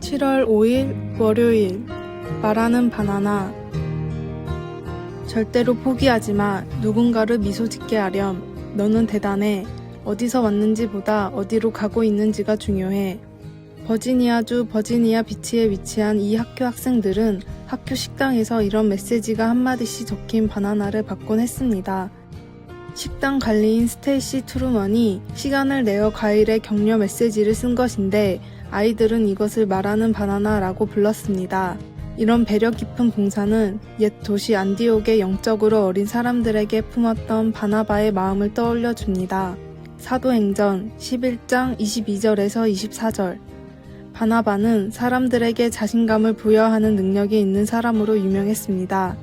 7월 5일 월요일. 말하는 바나나. 절대로 포기하지 마. 누군가를 미소 짓게 하렴. 너는 대단해. 어디서 왔는지 보다 어디로 가고 있는지가 중요해. 버지니아주 버지니아 비치에 위치한 이 학교 학생들은 학교 식당에서 이런 메시지가 한마디씩 적힌 바나나를 받곤 했습니다. 식당 관리인 스테이시 트루먼이 시간을 내어 과일에 격려 메시지를 쓴 것인데 아이들은 이것을 말하는 바나나라고 불렀습니다. 이런 배려 깊은 봉사는 옛 도시 안디옥의 영적으로 어린 사람들에게 품었던 바나바의 마음을 떠올려 줍니다. 사도행전 11장 22절에서 24절. 바나바는 사람들에게 자신감을 부여하는 능력이 있는 사람으로 유명했습니다.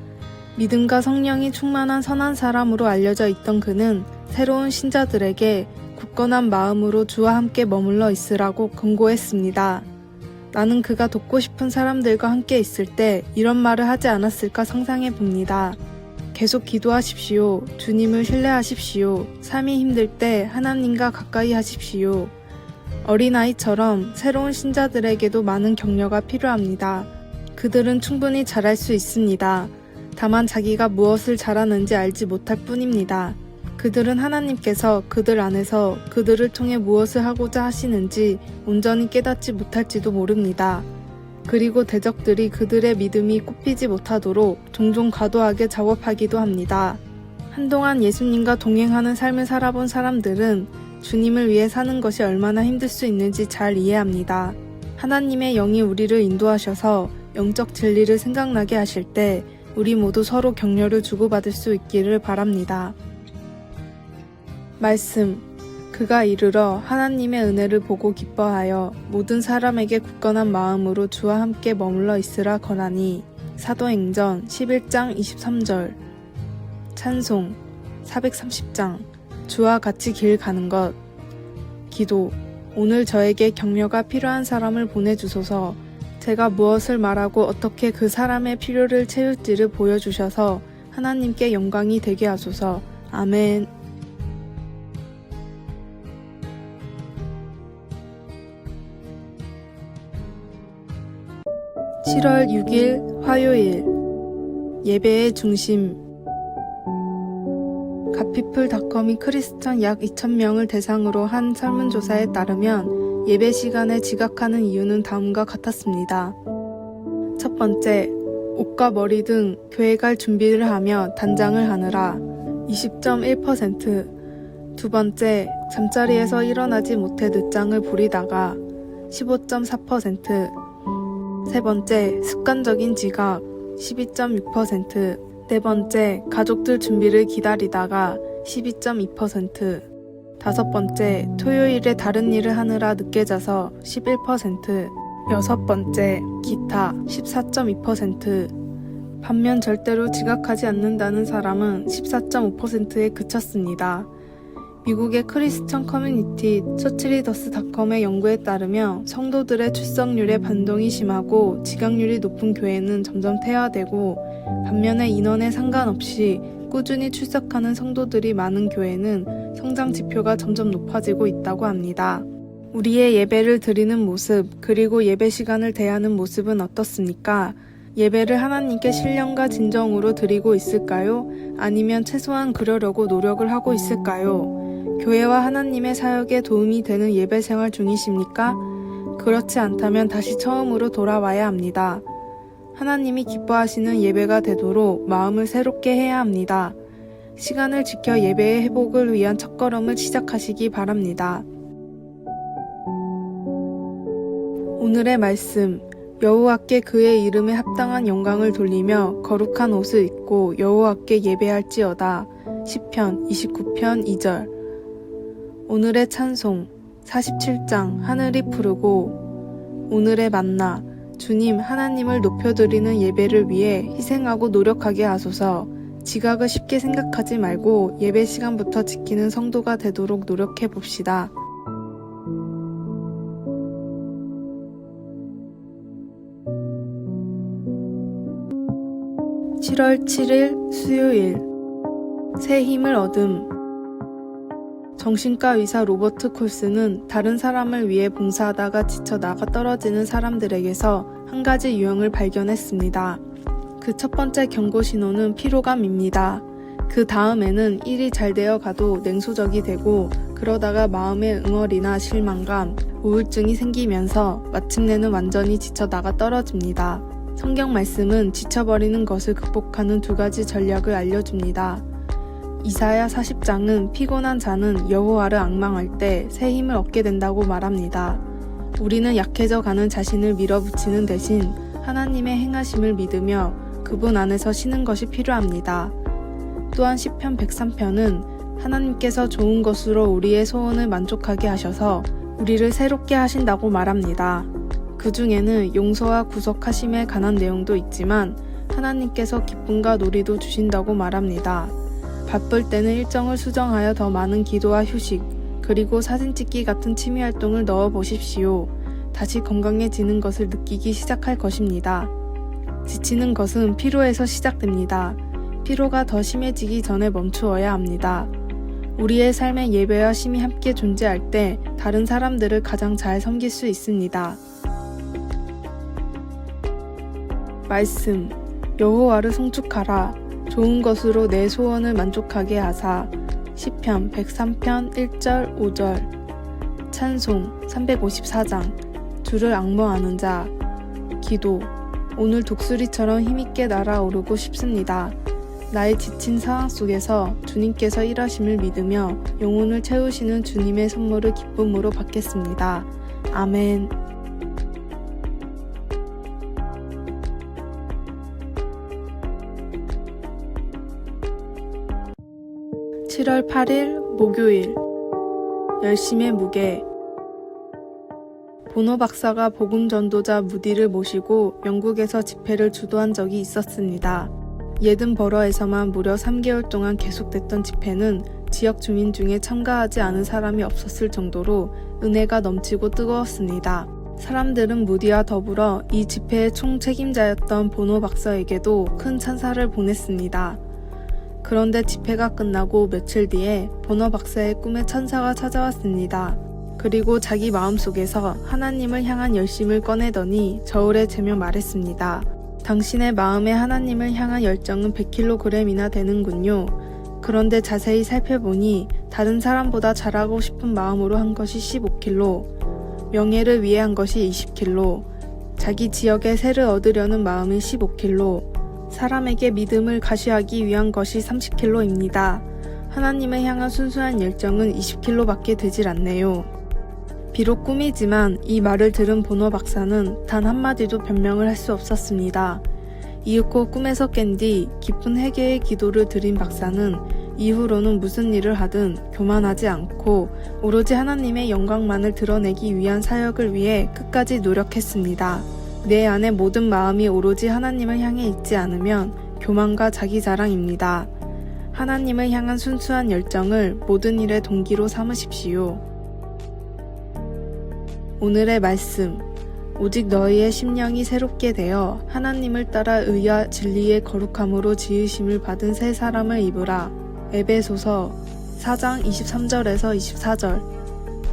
믿음과 성령이 충만한 선한 사람으로 알려져 있던 그는 새로운 신자들에게 굳건한 마음으로 주와 함께 머물러 있으라고 권고했습니다. 나는 그가 돕고 싶은 사람들과 함께 있을 때 이런 말을 하지 않았을까 상상해 봅니다. 계속 기도하십시오. 주님을 신뢰하십시오. 삶이 힘들 때 하나님과 가까이 하십시오. 어린아이처럼 새로운 신자들에게도 많은 격려가 필요합니다. 그들은 충분히 잘할 수 있습니다. 다만 자기가 무엇을 잘하는지 알지 못할 뿐입니다. 그들은 하나님께서 그들 안에서 그들을 통해 무엇을 하고자 하시는지 온전히 깨닫지 못할지도 모릅니다. 그리고 대적들이 그들의 믿음이 굽히지 못하도록 종종 과도하게 작업하기도 합니다. 한동안 예수님과 동행하는 삶을 살아본 사람들은 주님을 위해 사는 것이 얼마나 힘들 수 있는지 잘 이해합니다. 하나님의 영이 우리를 인도하셔서 영적 진리를 생각나게 하실 때 우리 모두 서로 격려를 주고받을 수 있기를 바랍니다. 말씀. 그가 이르러 하나님의 은혜를 보고 기뻐하여 모든 사람에게 굳건한 마음으로 주와 함께 머물러 있으라 거하니. 사도행전 11장 23절. 찬송 430장. 주와 같이 길 가는 것. 기도. 오늘 저에게 격려가 필요한 사람을 보내주소서. 제가 무엇을 말하고 어떻게 그 사람의 필요를 채울지를 보여주셔서 하나님께 영광이 되게 하소서. 아멘. (7월 6일) 화요일. 예배의 중심. 갓피플닷컴이 크리스천 약 2,000명을 대상으로 한 설문조사에 따르면 예배 시간에 지각하는 이유는 다음과 같았습니다. 첫 번째, 옷과 머리 등 교회 갈 준비를 하며 단장을 하느라 20.1%. 두 번째, 잠자리에서 일어나지 못해 늦장을 부리다가 15.4%. 세 번째, 습관적인 지각 12.6%. 네 번째, 가족들 준비를 기다리다가 12.2%. 다섯 번째, 토요일에 다른 일을 하느라 늦게 자서 11%. 여섯 번째, 기타 14.2%. 반면 절대로 지각하지 않는다는 사람은 14.5%에 그쳤습니다. 미국의 크리스천 커뮤니티 처치리더스닷컴의 연구에 따르면 성도들의 출석률의 변동이 심하고 지각률이 높은 교회는 점점 퇴화되고 반면에 인원에 상관없이 꾸준히 출석하는 성도들이 많은 교회는 성장 지표가 점점 높아지고 있다고 합니다. 우리의 예배를 드리는 모습, 그리고 예배 시간을 대하는 모습은 어떻습니까? 예배를 하나님께 신령과 진정으로 드리고 있을까요? 아니면 최소한 그러려고 노력을 하고 있을까요? 교회와 하나님의 사역에 도움이 되는 예배 생활 중이십니까? 그렇지 않다면 다시 처음으로 돌아와야 합니다. 하나님이 기뻐하시는 예배가 되도록 마음을 새롭게 해야 합니다. 시간을 지켜 예배의 회복을 위한 첫걸음을 시작하시기 바랍니다. 오늘의 말씀. 여호와께 그의 이름에 합당한 영광을 돌리며 거룩한 옷을 입고 여호와께 예배할지어다. 시편 29편 2절. 오늘의 찬송 47장 하늘이 푸르고. 오늘의 만나. 주님 하나님을 높여드리는 예배를 위해 희생하고 노력하게 하소서. 지각을 쉽게 생각하지 말고 예배 시간부터 지키는 성도가 되도록 노력해 봅시다. (7월 7일) 수요일. 새 힘을 얻음. 정신과 의사 로버트 콜스는 다른 사람을 위해 봉사하다가 지쳐 나가 떨어지는 사람들에게서 한 가지 유형을 발견했습니다. 그 첫 번째 경고 신호는 피로감입니다. 그 다음에는 일이 잘 되어 가도 냉소적이 되고 그러다가 마음의 응어리나 실망감, 우울증이 생기면서 마침내는 완전히 지쳐 나가 떨어집니다. 성경 말씀은 지쳐버리는 것을 극복하는 두 가지 전략을 알려줍니다. 이사야 40장은 피곤한 자는 여호와를 앙망할 때 새 힘을 얻게 된다고 말합니다. 우리는 약해져 가는 자신을 밀어붙이는 대신 하나님의 행하심을 믿으며 그분 안에서 쉬는 것이 필요합니다. 또한 시편 103편은 하나님께서 좋은 것으로 우리의 소원을 만족하게 하셔서 우리를 새롭게 하신다고 말합니다. 그 중에는 용서와 구속하심에 관한 내용도 있지만 하나님께서 기쁨과 놀이도 주신다고 말합니다. 바쁠 때는 일정을 수정하여 더 많은 기도와 휴식, 그리고 사진 찍기 같은 취미 활동을 넣어 보십시오. 다시 건강해지는 것을 느끼기 시작할 것입니다. 지치는 것은 피로에서 시작됩니다. 피로가 더 심해지기 전에 멈추어야 합니다. 우리의 삶에 예배와 쉼이 함께 존재할 때 다른 사람들을 가장 잘 섬길 수 있습니다. 말씀, 여호와를 송축하라. 좋은 것으로 내 소원을 만족하게 하사. 시편 103편 1절 5절. 찬송 354장. 주를 앙모하는 자. 기도, 오늘 독수리처럼 힘있게 날아오르고 싶습니다. 나의 지친 상황 속에서 주님께서 일하심을 믿으며 영혼을 채우시는 주님의 선물을 기쁨으로 받겠습니다. 아멘. 7월 8일 목요일. 열심의 무게. 보노 박사가 복음 전도자 무디를 모시고 영국에서 집회를 주도한 적이 있었습니다. 예든버러에서만 무려 3개월 동안 계속됐던 집회는 지역 주민 중에 참가하지 않은 사람이 없었을 정도로 은혜가 넘치고 뜨거웠습니다. 사람들은 무디와 더불어 이 집회의 총책임자였던 보노 박사에게도 큰 찬사를 보냈습니다. 그런데 집회가 끝나고 며칠 뒤에 보노 박사의 꿈에 천사가 찾아왔습니다. 그리고 자기 마음속에서 하나님을 향한 열심을 꺼내더니 저울에 재며 말했습니다. 당신의 마음에 하나님을 향한 열정은 100kg이나 되는군요. 그런데 자세히 살펴보니 다른 사람보다 잘하고 싶은 마음으로 한 것이 15kg, 명예를 위해 한 것이 20kg, 자기 지역의 세를 얻으려는 마음은 15kg, 사람에게 믿음을 가시하기 위한 것이 30kg입니다. 하나님을 향한 순수한 열정은 20kg밖에 되질 않네요. 비록 꿈이지만 이 말을 들은 보노 박사는 단 한마디도 변명을 할 수 없었습니다. 이윽고 꿈에서 깬 뒤 깊은 회개의 기도를 드린 박사는 이후로는 무슨 일을 하든 교만하지 않고 오로지 하나님의 영광만을 드러내기 위한 사역을 위해 끝까지 노력했습니다. 내 안의 모든 마음이 오로지 하나님을 향해 있지 않으면 교만과 자기 자랑입니다. 하나님을 향한 순수한 열정을 모든 일의 동기로 삼으십시오. 오늘의 말씀. 오직 너희의 심령이 새롭게 되어 하나님을 따라 의와 진리의 거룩함으로 지으심을 받은 새 사람을 입으라. 에베소서 4장 23절에서 24절.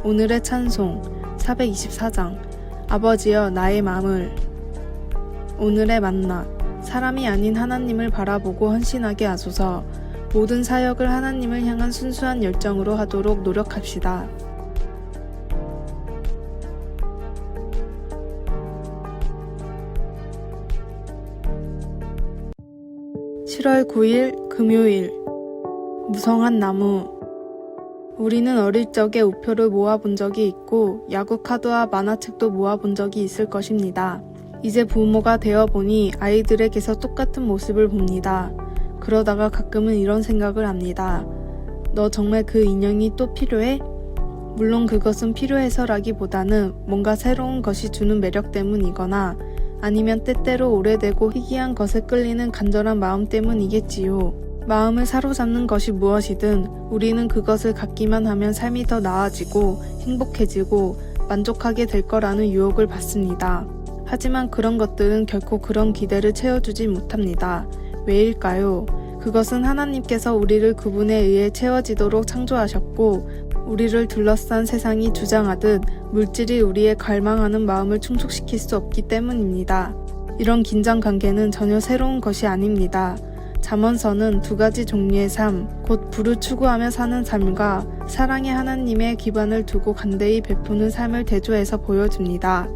오늘의 찬송 424장. 아버지여 나의 맘을. 오늘의 만나. 사람이 아닌 하나님을 바라보고 헌신하게 하소서. 모든 사역을 하나님을 향한 순수한 열정으로 하도록 노력합시다. (7월 9일) 금요일. 무성한 나무. 우리는 어릴 적에 우표를 모아본 적이 있고 야구 카드와 만화책도 모아본 적이 있을 것입니다. 이제 부모가 되어보니 아이들에게서 똑같은 모습을 봅니다. 그러다가 가끔은 이런 생각을 합니다. 너 정말 그 인형이 또 필요해? 물론 그것은 필요해서라기보다는 뭔가 새로운 것이 주는 매력 때문이거나 아니면 때때로 오래되고 희귀한 것에 끌리는 간절한 마음 때문이겠지요. 마음을 사로잡는 것이 무엇이든 우리는 그것을 갖기만 하면 삶이 더 나아지고 행복해지고 만족하게 될 거라는 유혹을 받습니다. 하지만 그런 것들은 결코 그런 기대를 채워주지 못합니다. 왜일까요? 그것은 하나님께서 우리를 그분에 의해 채워지도록 창조하셨고 우리를 둘러싼 세상이 주장하듯 물질이 우리의 갈망하는 마음을 충족시킬 수 없기 때문입니다. 이런 긴장 관계는 전혀 새로운 것이 아닙니다. 잠언서는 두 가지 종류의 삶, 곧 부를 추구하며 사는 삶과 사랑의 하나님의 기반을 두고 간대히 베푸는 삶을 대조해서 보여줍니다.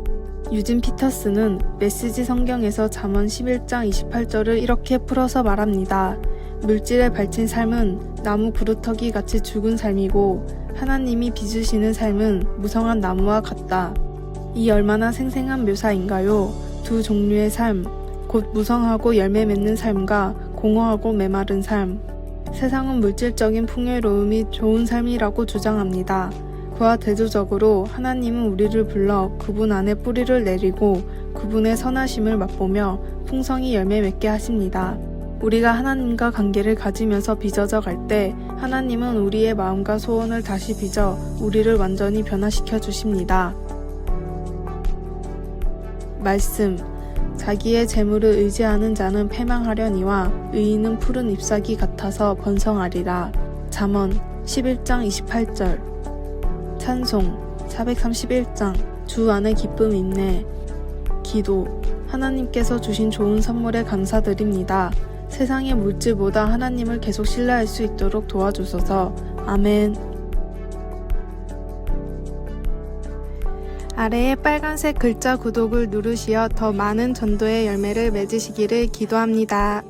유진 피터스는 메시지 성경에서 잠언 11장 28절을 이렇게 풀어서 말합니다. 물질에 발친 삶은 나무 그루터기 같이 죽은 삶이고 하나님이 빚으시는 삶은 무성한 나무와 같다. 이 얼마나 생생한 묘사인가요? 두 종류의 삶, 곧 무성하고 열매 맺는 삶과 공허하고 메마른 삶. 세상은 물질적인 풍요로움이 좋은 삶이라고 주장합니다. 그와 대조적으로 하나님은 우리를 불러 그분 안에 뿌리를 내리고 그분의 선하심을 맛보며 풍성히 열매 맺게 하십니다. 우리가 하나님과 관계를 가지면서 빚어져 갈 때 하나님은 우리의 마음과 소원을 다시 빚어 우리를 완전히 변화시켜 주십니다. 말씀. 자기의 재물을 의지하는 자는 패망하려니와 의인은 푸른 잎사귀 같아서 번성하리라. 잠언 11장 28절. 찬송 431장. 주 안에 기쁨 있네. 기도. 하나님께서 주신 좋은 선물에 감사드립니다. 세상의 물질보다 하나님을 계속 신뢰할 수 있도록 도와주소서. 아멘. 아래의 빨간색 글자 구독을 누르시어 더 많은 전도의 열매를 맺으시기를 기도합니다.